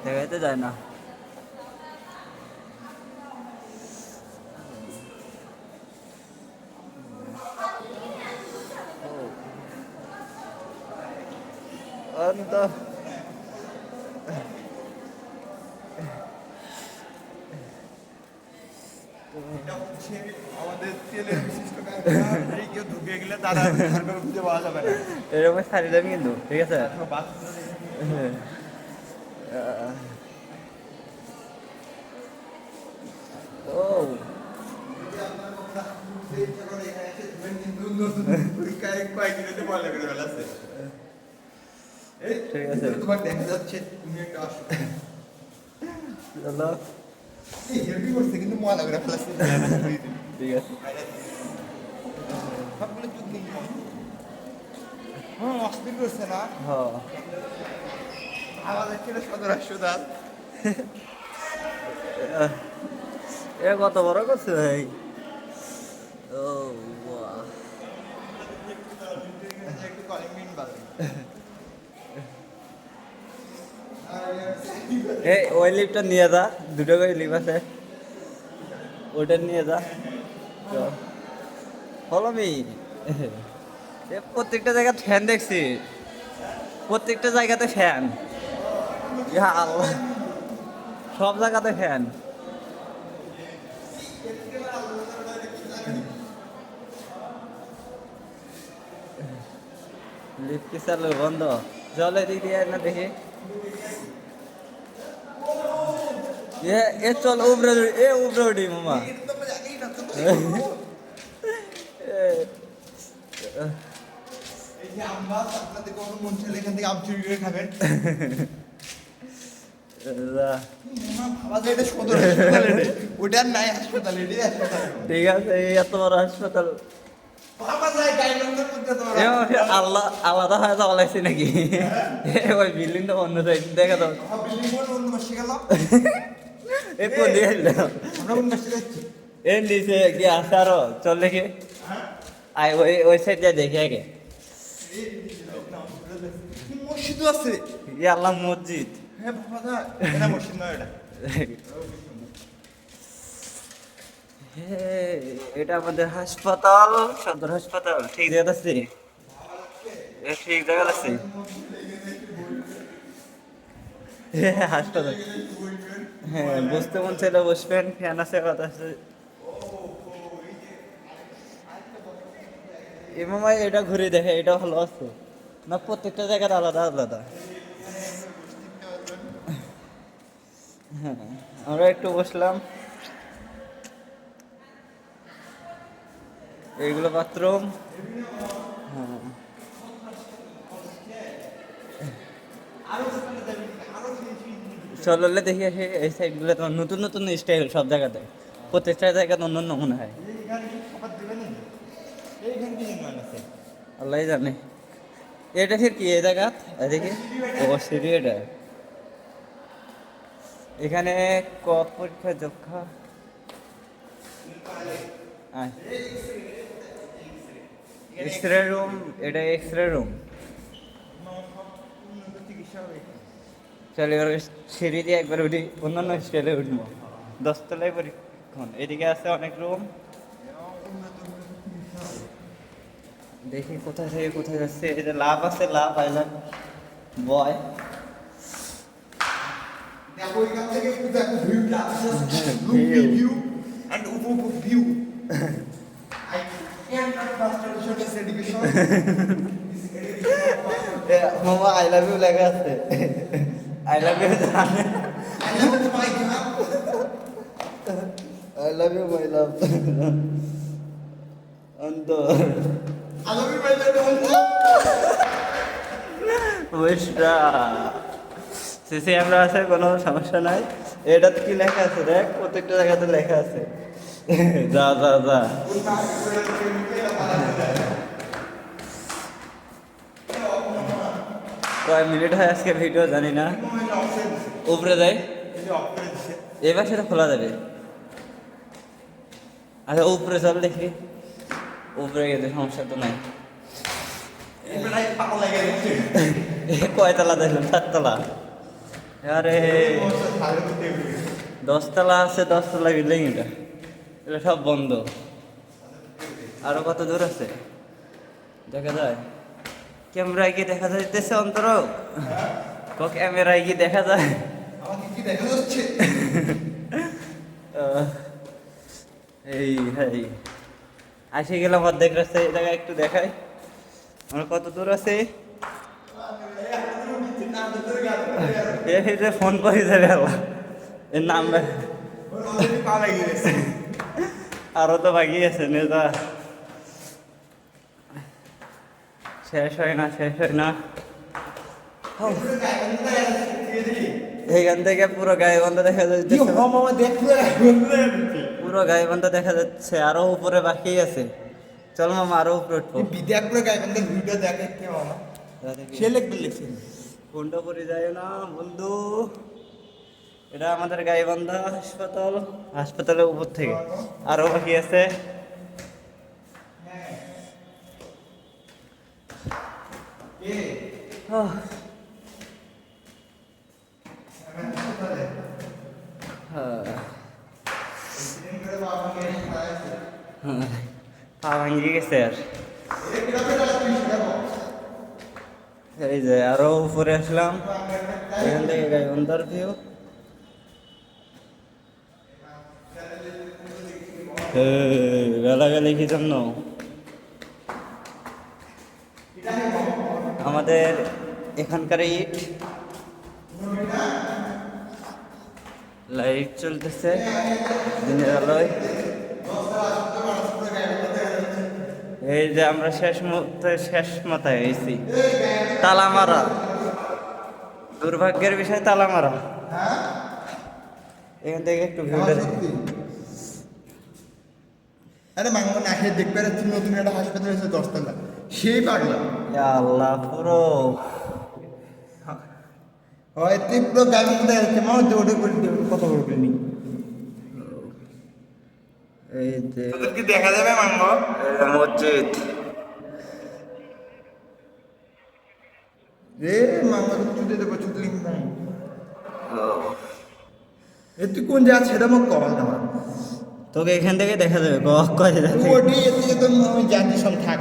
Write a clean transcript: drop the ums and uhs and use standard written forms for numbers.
দেখাইতে যায় না। অন্ত আমাদের তেলের বিশিষ্ট কারখানা কেউ ঢুকে গেলে তারা খুঁজে পাওয়া যাবে না। এরকম ছাড়ি দেন কিন্তু, ঠিক আছে। ও ঠিক আছে, তোমার দেখা যাচ্ছে তুমি একটা আসো। চলো হেভি করছে কিন্তু মজা করে ফেলাচ্ছে। ঠিক আছে। সবগুলো চুপ নেই। হ্যাঁ অস্থির করছে না হ্যাঁ আমাদের ছেলে সদর হাসপাতাল। এ কত বড় করছে ভাই। ও বাহ, একটু কলিং বিন বাজে। এই ওই লিফটটা নিয়ে যা, দুটো করে লিফট আছে, ওইটা নিয়ে যা। Follow me. প্রত্যেকটা জায়গায় ফ্যান দেখছি, প্রত্যেকটা জায়গাতে ফ্যান। ইয়া আল্লাহ, সব জায়গাতে ফ্যান। লিফট কি চালু বন্ধ? জলে দিক দিয়ে না দেখি। এ চল উপরে, এ উপরে উঠি মামা। এই যে আমরা আপনাদের কোনো মন চাইলে এখান থেকে আম চুরি করে খাবেন। ভাবা যায় এটা সদর হাসপাতাল, এটা ওটা আর নাই হাসপাতাল, এটাই হাসপাতাল। ঠিক আছে, এই এত বড় হাসপাতাল। ভাবা যায় ডায়লগের মধ্যে তোমার আল্লাহ আলাদা হয়ে যাওয়া লাগছে নাকি? ওই বিল্ডিংটা অন্য সাইড দেখা দাও। বিল্ডিং কোন অন্য মাসে গেল? এ কোন দিকে আমরা কোন মাসে যাচ্ছি? এ নিচে কি আছে আরো? চল দেখি, আয় ওই ওই সাইডে দেখি আগে। কি মসজিদ আছে? ই আল্লাহ মসজিদ। হ্যাঁ ভাবা যায় এটা মসজিদ নয়, এটা এটা আমাদের হাসপাতাল, সদর হাসপাতাল। ঠিক জায়গা আছে, ঠিক জায়গা আছে। হাসপাতাল, হ্যাঁ বসতে মন চাইলে বসবেন, ফ্যান আছে, কথা আছে। এমামাই এটা ঘুরে দেখে, এটা ভালো আছে না? প্রত্যেকটা জায়গার আলাদা আলাদা। হ্যাঁ আমরা একটু বসলাম। এইগুলো বাথরুম। হ্যাঁ চললে দেখি আসি এই সাইডগুলো তোমার নতুন নতুন স্টাইল সব জায়গাতে, প্রত্যেকটা জায়গাতে অন্য অন্য মনে হয়। এইখানে কি খাবার দিবেন না? এইখানে কি নির্মাণ আছে? আল্লাহ জানে। এটা ফির কি এই জায়গা দেখি? ও সিঁড়ি এটা। এখানে ক পরীক্ষা যক্ষা এক্সরে রুম, এটা এক্সরে রুম। চিকিৎসা হবে এখানে। চল এবার সিঁড়ি দিয়ে একবার উঠি, অন্যান্য স্টাইলে উঠবো। 10 তলায় পরীক্ষণ। এদিকে আছে অনেক রুম। দেখি কোথায় থেকে কোথায় যাচ্ছে। এটা লাভ আছে, লাভ আইল্যান্ড বয়। দেখো এখান থেকে একটু দেখো ভিউটা, View. ভিউ এন্ড উপভোগ view. I can not master this education. মামা আই লাভ ইউ লেখা আছে। আই লাভ ইউ জানে। আই লাভ মাই গান। আই লাভ ইউ মাই লাভ। অন্তর আই লাভ ইউ মাই গান। বুঝটা সিসি আমরা আছে, কোনো সমস্যা নাই। এটা কি লেখা আছে দেখ, প্রত্যেকটা জায়গাতে লেখা আছে। যা যা যা। কয় মিনিট হয় আজকে ভিডিও জানি না। উপরে যাই, এবার সেটা খোলা যাবে। আচ্ছা উপরে চল দেখি, উপরে গেলে সমস্যা তো নাই। ফাঁকা লাগে যাচ্ছে কয়তলা দেখলেন? 7 তলা। আরে 10 তলা আছে, 10 তলা বিল্ডিং এটা। এটা সব বন্ধ। আরো কত দূর আছে দেখা যায়? ক্যামেরায় কি দেখা যাইতেছে অন্তর? ক্যামেরায় কি দেখা যায়? আমাকে কি দেখা যাচ্ছে এই এই আসে গেলাম অর্ধেক রাস্তায়। এই জায়গায় একটু দেখাই আমরা কত দূর আছে। এই যে ফোন করে যাবে আল্লাহ এর নাম পা লাগিয়ে গেছে আরো তো বাকি আছে নেতা। শেষ হয় না, শেষ হয় না। এইখান থেকে পুরো গাইবান্ধা দেখা যাচ্ছে, মামা দেখতে পুরো গাইবান্ধা দেখা যাচ্ছে। আরো উপরে বাকি আছে। চল মামা আরো উপরে উঠবো। বিদ্যাপুরে গাইবান্ধার ভিডিও দেখে কে মামা সে লিখবে লিখছেন ফোনটা করে যায় না বন্ধু। এটা আমাদের গাইবান্ধা হাসপাতাল, হাসপাতালের উপর থেকে আরো বাকি আছে। আহ, পা ভাঙিয়ে গেছে আর। এই যে আরো উপরে আসলাম, এখান থেকে গাইবান্ধার ভিউ। গালাগালি কি জন্য? আমাদের এখানকার ইট লাইট চলতেছে দিনের আলোয়। এই যে আমরা শেষ মাথায় এসেছি, তালা মারা। দুর্ভাগ্যের বিষয় তালা মারা। এখান থেকে একটু ভিউটা দেখি। আরে মাঙ্গো না খেয়ে দেখবে তুমি নতুন একটা হাসপাতাল হয়েছে 10 তলা সেই পাগলা ইয়া আল্লাহ পুরো হয় তুই পুরো গাইবান্ধা যাচ্ছে মামা ওটা করে কত বড় বিল্ডিং এই যে তোদের কি দেখা যাবে মাঙ্গো এটা মসজিদ। রে মাঙ্গো চুদে দেবো চুদলিং ও, এ তুই কোন জায়গা সেটা মোক কল দেওয়া তোকে এখান থেকে দেখা যাবে কয় জায়গা থেকে। ওটি এদিকে তো আমি জানি সব থাক